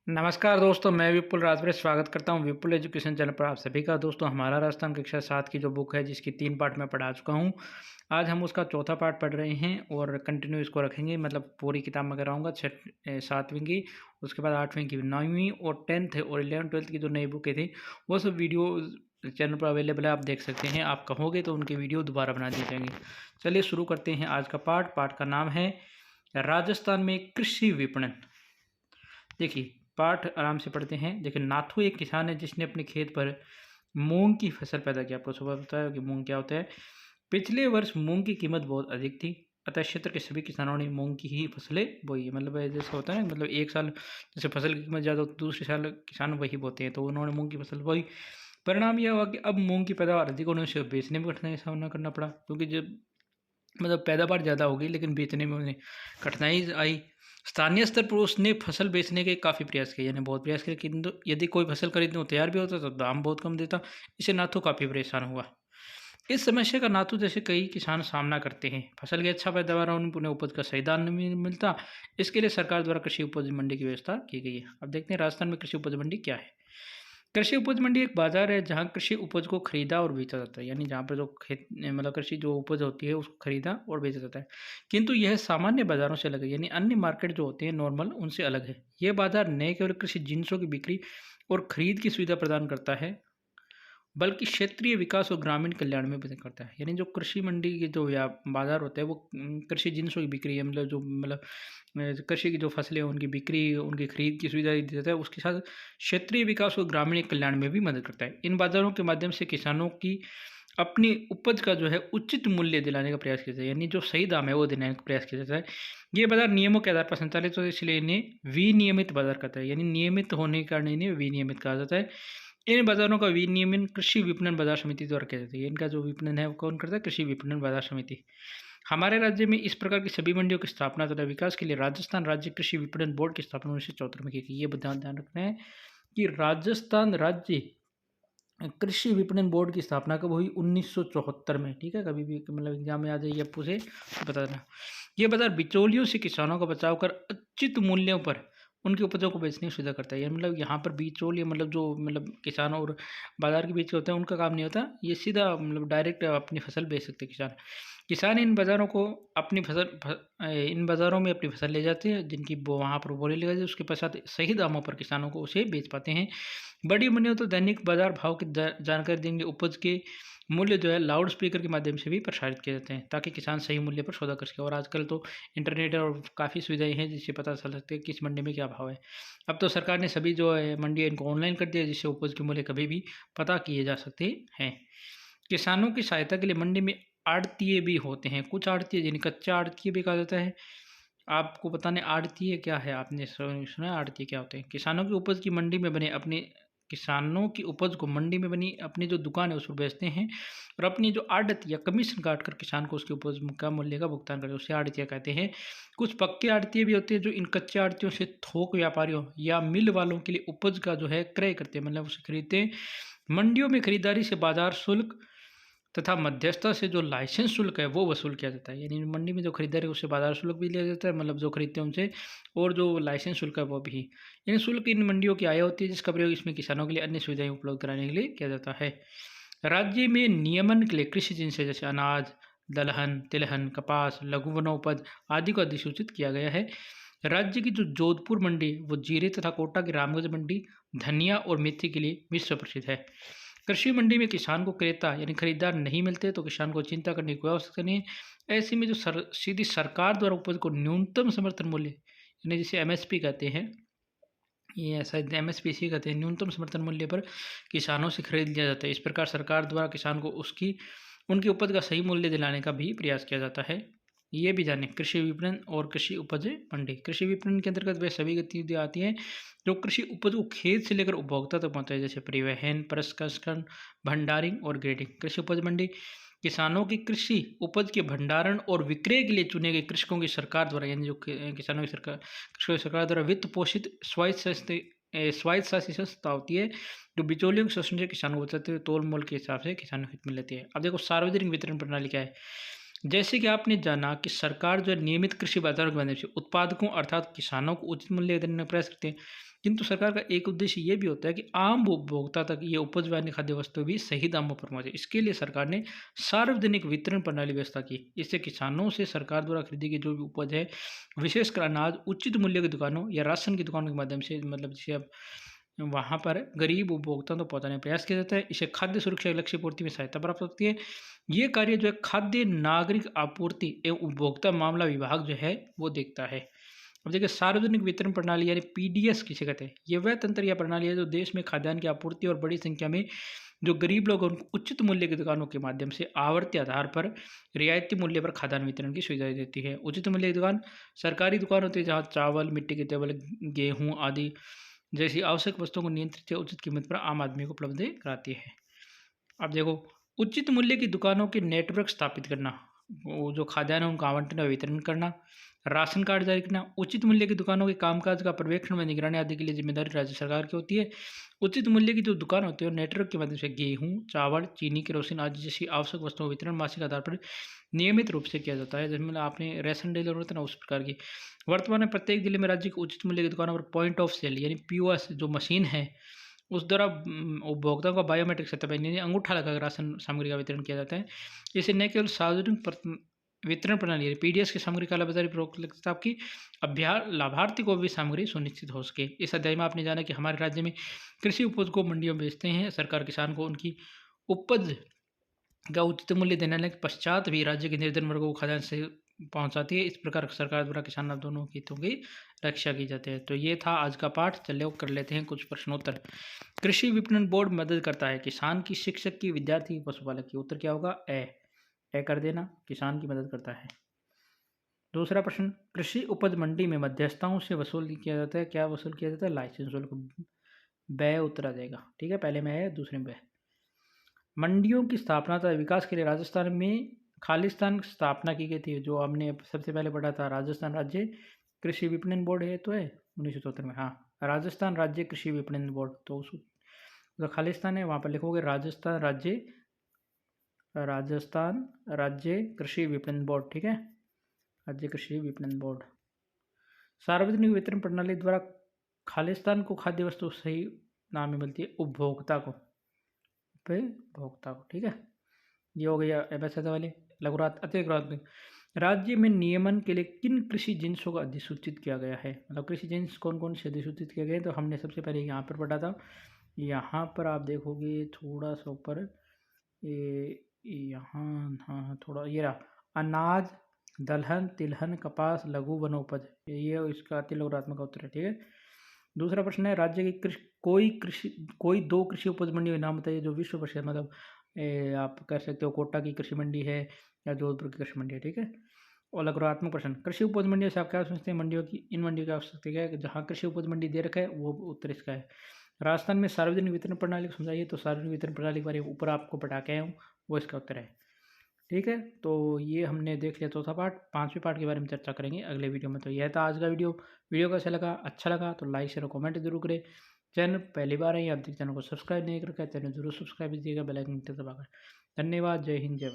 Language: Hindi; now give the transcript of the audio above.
नमस्कार दोस्तों, मैं विपुल राजपुरे स्वागत करता हूं विपुल एजुकेशन चैनल पर आप सभी का। दोस्तों, हमारा राजस्थान कक्षा 7 की जो बुक है जिसकी 3 पार्ट में पढ़ा चुका हूं। आज हम उसका चौथा पार्ट पढ़ रहे हैं और कंटिन्यू इसको रखेंगे। मतलब पूरी किताब में कराऊंगा 7वीं की, उसके बाद 8वीं की, 9वीं और 10th और 11th-12th की जो नई बुकें थी वो सब वीडियो चैनल पर अवेलेबल है, आप देख सकते हैं। आप कहोगे तो उनकी वीडियो दोबारा बना दी जाएंगी। चलिए शुरू करते हैं आज का पार्ट। पार्ट का नाम है राजस्थान में कृषि विपणन। देखिए, पाठ आराम से पढ़ते हैं। देखिए, नाथू एक किसान है जिसने अपने खेत पर मूंग की फसल पैदा की। आपको सुबह बताया कि मूंग क्या होता है। पिछले वर्ष मूंग की कीमत बहुत अधिक थी, अतः क्षेत्र के सभी किसानों ने मूंग की ही फसलें बोई। मतलब जैसे होता है ना, मतलब एक साल जैसे फसल की कीमत ज़्यादा होती है, दूसरे साल किसान वही बोते हैं, तो उन्होंने मूंग की फसल बोई। परिणाम यह हुआ कि अब मूंग की पैदावार अधिक होने से बेचने में कठिनाई का सामना करना पड़ा, क्योंकि जब मतलब पैदावार ज़्यादा हो गई लेकिन बेचने में उन्हें कठिनाई आई। स्थानीय स्तर पर उसने फसल बेचने के काफ़ी प्रयास किए, यानी बहुत प्रयास किए, किंतु यदि कोई फसल खरीदने को तैयार भी होता तो दाम बहुत कम देता। इससे नाथू काफ़ी परेशान हुआ। इस समस्या का नाथू जैसे कई किसान सामना करते हैं। फसल की अच्छा पैदावार और उन्हें उपज का सही दाम नहीं मिलता। इसके लिए सरकार द्वारा कृषि उपज मंडी की व्यवस्था की गई है। अब देखते हैं राजस्थान में कृषि उपज मंडी क्या है। कृषि उपज मंडी एक बाजार है जहाँ कृषि उपज को खरीदा और बेचा जाता है, यानी जहाँ पर जो खेत मतलब कृषि जो उपज होती है उसको खरीदा और बेचा जाता है। किंतु यह सामान्य बाजारों से अलग है, यानी अन्य मार्केट जो होते हैं नॉर्मल उनसे अलग है। यह बाजार न केवल कृषि जिन्सों की बिक्री और खरीद की सुविधा प्रदान करता है, बल्कि क्षेत्रीय विकास और ग्रामीण कल्याण में मदद करता है। यानी जो कृषि मंडी के जो बाजार होता है वो कृषि जिन्सों की बिक्री है, मतलब जो मतलब कृषि की जो फसलें हैं उनकी बिक्री, उनकी खरीद की सुविधा देता है। उसके साथ क्षेत्रीय विकास और ग्रामीण कल्याण में भी मदद करता है। इन बाजारों के माध्यम से किसानों की अपनी उपज का जो है उचित मूल्य दिलाने का प्रयास किया जाता है, यानी जो सही दाम है वो देने का प्रयास किया जाता है। ये बाजार नियमों के आधार पर संचालित होता है, इसलिए इन्हें विनियमित बाजार कहता है, यानी नियमित होने के कारण इन्हें विनियमित कहा जाता है। इन बाजारों का विनियमन कृषि विपणन बाजार समिति द्वारा किया जाता है। इनका जो विपणन है वो कौन करता है? कृषि विपणन बाजार समिति। हमारे राज्य में इस प्रकार की सभी मंडियों की स्थापना तथा विकास के लिए राजस्थान राज्य कृषि विपणन बोर्ड की स्थापना 1974 में की गई। ये ध्यान रखना है कि राजस्थान राज्य कृषि विपणन बोर्ड की स्थापना कब हुई? 1974 में। ठीक है, कभी भी मतलब एग्जाम में आ जाए या पूछे तो बता देना। ये बाजार बिचौलियों से किसानों का बचाव कर उचित मूल्यों पर उनकी उपजों को बेचने की सुविधा करता है। यानी मतलब यहाँ पर बिचौलिए मतलब जो मतलब किसानों और बाजार के बीच होता है उनका काम नहीं होता, ये सीधा मतलब डायरेक्ट अपनी फसल बेच सकते हैं किसान। किसान इन बाज़ारों को अपनी इन बाज़ारों में अपनी फसल ले जाते हैं, जिनकी वो वहाँ पर बोली लगाई जाती है, उसके पश्चात सही दामों पर किसानों को उसे बेच पाते हैं। बड़ी मंडियों तो दैनिक बाजार भाव की जानकारी देंगे। उपज के मूल्य जो है लाउड स्पीकर के माध्यम से भी प्रसारित किए जाते हैं, ताकि किसान सही मूल्य पर सौदा कर सके। और आजकल तो इंटरनेट और काफ़ी सुविधाएं हैं जिससे पता चल सकते हैं किस मंडी में क्या भाव है। अब तो सरकार ने सभी जो है मंडी इनको ऑनलाइन कर दिया, जिससे उपज के मूल्य कभी भी पता किए जा सकते हैं। किसानों की सहायता के लिए मंडी में आड़तीये भी होते हैं। कुछ आड़तीये जिन्हें कच्चा आड़तीये भी कहा जाता है। आपको बताने आड़तीये क्या है, आपने सुना है आड़तीये क्या होते हैं? किसानों की उपज को मंडी में बनी अपनी जो दुकान है उस पर बेचते हैं, और अपनी जो आड़त या कमीशन काट कर किसान को उसकी उपज का मूल्य का भुगतान करते हैं, उसे आड़तिया कहते हैं। कुछ पक्के आड़तिये भी होते हैं जो इन कच्चे आड़तियों से थोक व्यापारियों या मिल वालों के लिए उपज का जो है क्रय करते हैं, मतलब उसे खरीदते हैं। मंडियों में खरीदारी से बाजार शुल्क तथा मध्यस्थता से जो लाइसेंस शुल्क है वो वसूल किया जाता है। यानी मंडी में जो खरीदारी है उससे बाजार शुल्क भी लिया जाता है, मतलब जो खरीदते हैं उनसे, और जो लाइसेंस शुल्क है वो भी। यानी शुल्क इन मंडियों की आय होती है, जिसका प्रयोग इसमें किसानों के लिए अन्य सुविधाएं उपलब्ध कराने के लिए किया जाता है। राज्य में नियमन के लिए कृषि जिन्स जैसे अनाज, दलहन, तिलहन, कपास, लघु वनोपज आदि को अधिसूचित किया गया है। राज्य की जो जोधपुर मंडी वो जीरे तथा कोटा की रामगंज मंडी धनिया और मेथी के लिए विश्व प्रसिद्ध है। कृषि मंडी में किसान को क्रेता यानी खरीदार नहीं मिलते तो किसान को चिंता करने की कोई आवश्यकता नहीं है। ऐसे में जो सीधी सरकार द्वारा उपज को न्यूनतम समर्थन मूल्य यानी जिसे एमएसपी कहते हैं, ये ऐसा एमएसपी इसी कहते हैं, न्यूनतम समर्थन मूल्य पर किसानों से खरीद लिया जाता है। इस प्रकार सरकार द्वारा किसान को उनकी उपज का सही मूल्य दिलाने का भी प्रयास किया जाता है। ये भी जानें कृषि विपणन और कृषि उपज मंडी। कृषि विपणन के अंतर्गत वे सभी गतिविधियाँ आती हैं जो कृषि उपज को खेत से लेकर उपभोक्ता तक पहुँचाए, जैसे परिवहन, प्रसंस्करण, भंडारिंग और ग्रेडिंग। कृषि उपज मंडी किसानों की कृषि उपज के भंडारण और विक्रय के लिए चुने गए कृषकों की सरकार द्वारा, यानी जो किसानों की सरकार कृषकों की सरकार द्वारा वित्त पोषित स्वायत्त शासित संस्था होती है, जो बिचौलियों के शोषण से किसानों को बचाते हुए तोल मोल के हिसाब से किसानों को हित में लेती है। अब देखो सार्वजनिक वितरण प्रणाली क्या है। जैसे कि आपने जाना कि सरकार जो है नियमित कृषि बाजारों के माध्यम से उत्पादकों अर्थात किसानों को उचित मूल्य देने का प्रयास करते हैं, किंतु सरकार का एक उद्देश्य ये भी होता है कि आम उपभोक्ता तक ये उपज वाली खाद्य वस्तु भी सही दामों पर पहुंचे। इसके लिए सरकार ने सार्वजनिक वितरण प्रणाली व्यवस्था की। इससे किसानों से सरकार द्वारा खरीदी गई जो भी उपज है, विशेषकर अनाज, उचित मूल्य की दुकानों या राशन की दुकानों के माध्यम से, मतलब जैसे अब वहाँ पर गरीब उपभोक्ताओं तक पहुँचाने का प्रयास किया जाता है। इससे खाद्य सुरक्षा की लक्ष्य पूर्ति में सहायता प्राप्त होती है। ये कार्य जो है खाद्य नागरिक आपूर्ति एवं उपभोक्ता मामला विभाग जो है वो देखता है। अब देखिए, सार्वजनिक वितरण प्रणाली यानी पीडीएस किसे कहते हैं? ये वह तंत्र या प्रणाली है जो देश में खाद्यान्न की आपूर्ति और बड़ी संख्या में जो गरीब लोग हैं उनको उचित मूल्य की दुकानों के माध्यम से आवर्ती आधार पर रियायती मूल्य पर खाद्यान्न वितरण की सुविधा देती है। उचित मूल्य की दुकान सरकारी दुकान होती है जहाँ चावल, मिट्टी के तेल, गेहूँ आदि जैसी आवश्यक वस्तुओं को नियंत्रित या उचित कीमत पर आम आदमी को उपलब्ध कराती है। अब देखो, उचित मूल्य की दुकानों के नेटवर्क स्थापित करना, वो जो खाद्यान्न है उनका आवंटन और वितरण करना, राशन कार्ड जारी करना, उचित मूल्य की दुकानों के कामकाज का पर्यवेक्षण व निगरानी आदि के लिए जिम्मेदारी राज्य सरकार की होती है। उचित मूल्य की जो दुकान होती है वो नेटवर्क के माध्यम से गेहूँ, चावल, चीनी, केरोसिन आदि जैसी आवश्यक वस्तुओं का वितरण मासिक आधार पर नियमित रूप से किया जाता है। जैसे मतलब आपने राशन डीलर होता है ना, उस प्रकार की। वर्तमान में प्रत्येक जिले में राज्य के उचित मूल्य की दुकानों पर पॉइंट ऑफ सेल यानी पीओएस जो मशीन है उस द्वारा उपभोक्ताओं का बायोमेट्रिक सत्यापन यानी अंगूठा लगाकर राशन सामग्री का वितरण किया जाता है। इससे न केवल सार्वजनिक वितरण प्रणाली यानी पीडीएस की सामग्री कालाबाजारी पर रोक लगता है आपकी अभ्यार लाभार्थी को भी सामग्री सुनिश्चित हो सके। इस अध्याय में आपने जाना कि हमारे राज्य में कृषि उपज को मंडियों में बेचते हैं। सरकार किसान को उनकी उपज का उचित मूल्य देने के पश्चात भी राज्य के निर्धन वर्गों को खाद्यान्न से पहुंचाती है। इस प्रकार सरकार द्वारा किसान दोनों हितों की रक्षा की जाती है। तो ये था आज का पाठ। चलिए कर लेते हैं कुछ प्रश्नोत्तर। कृषि विपणन बोर्ड मदद करता है किसान की, शिक्षक की, विद्यार्थी की, पशुपालक की। उत्तर क्या होगा? ए कर देना, किसान की मदद करता है। दूसरा प्रश्न, कृषि उपज मंडी में मध्यस्थताओं से वसूल किया जाता है। क्या वसूल किया जाता है? लाइसेंस शुल्क। ब उत्तर आ जाएगा। ठीक है, पहले में है, दूसरे में ब। मंडियों की स्थापना तथा विकास के लिए राजस्थान में खालिस्तान स्थापना की गई थी, जो हमने सबसे पहले पढ़ा था। राजस्थान राज्य कृषि विपणन बोर्ड है तो है 1974 में। हाँ, राजस्थान राज्य कृषि विपणन बोर्ड। तो उस जो खालिस्तान है वहाँ पर लिखोगे राजस्थान राज्य कृषि विपणन बोर्ड। ठीक है, राज्य कृषि विपणन बोर्ड। सार्वजनिक वितरण प्रणाली द्वारा खालिस्तान को खाद्य वस्तु सही दाम में मिलती है उपभोक्ता को। ठीक है, ये हो गया एबीसीडी वाले। लघुरात अतिरिक्त राज्य में नियमन के लिए किन कृषि जिन्सों का अधिसूचित किया गया है? मतलब कृषि जिन्स कौन कौन से अधिसूचित किए गए? तो हमने सबसे पहले यहाँ पर पढ़ा था। यहाँ पर आप देखोगे थोड़ा सा ऊपर, यहाँ हाँ थोड़ा, ये रहा अनाज, दलहन, तिलहन, कपास, लघु वनोपज। ये इसका अतिलघुरात्मक उत्तर है। ठीक है, दूसरा प्रश्न है राज्य की कोई दो कृषि उपज मंडी के नाम बताइए जो विश्व प्रसिद्ध, मतलब आप कह सकते हो कोटा की कृषि मंडी है या जोधपुर की कृषि मंडी है। ठीक है, और लघुरात्मक प्रश्न, कृषि उपज मंडियों से आप क्या समझते हैं? मंडियों की, इन मंडियों की आवश्यकता क्या है? जहाँ कृषि उपज मंडी दे रखा है वो उत्तर इसका है। राजस्थान में सार्वजनिक वितरण प्रणाली को समझाइए। तो सार्वजनिक वितरण प्रणाली के बारे में ऊपर आपको पढ़ा के आया हूँ, वो इसका उत्तर है। ठीक है, तो ये हमने देख लिया चौथा पार्ट। पांचवें पार्ट के बारे में चर्चा करेंगे अगले वीडियो में। तो यह था आज का वीडियो कैसा लगा? अच्छा लगा तो लाइक शेयर और कमेंट जरूर करें। चैनल पहली बार है, आप चैनल को सब्सक्राइब नहीं कर रखा है, चैनल जरूर सब्सक्राइब कीजिएगा, बेल आइकन दबाकर। धन्यवाद। जय हिंद, जय भारत।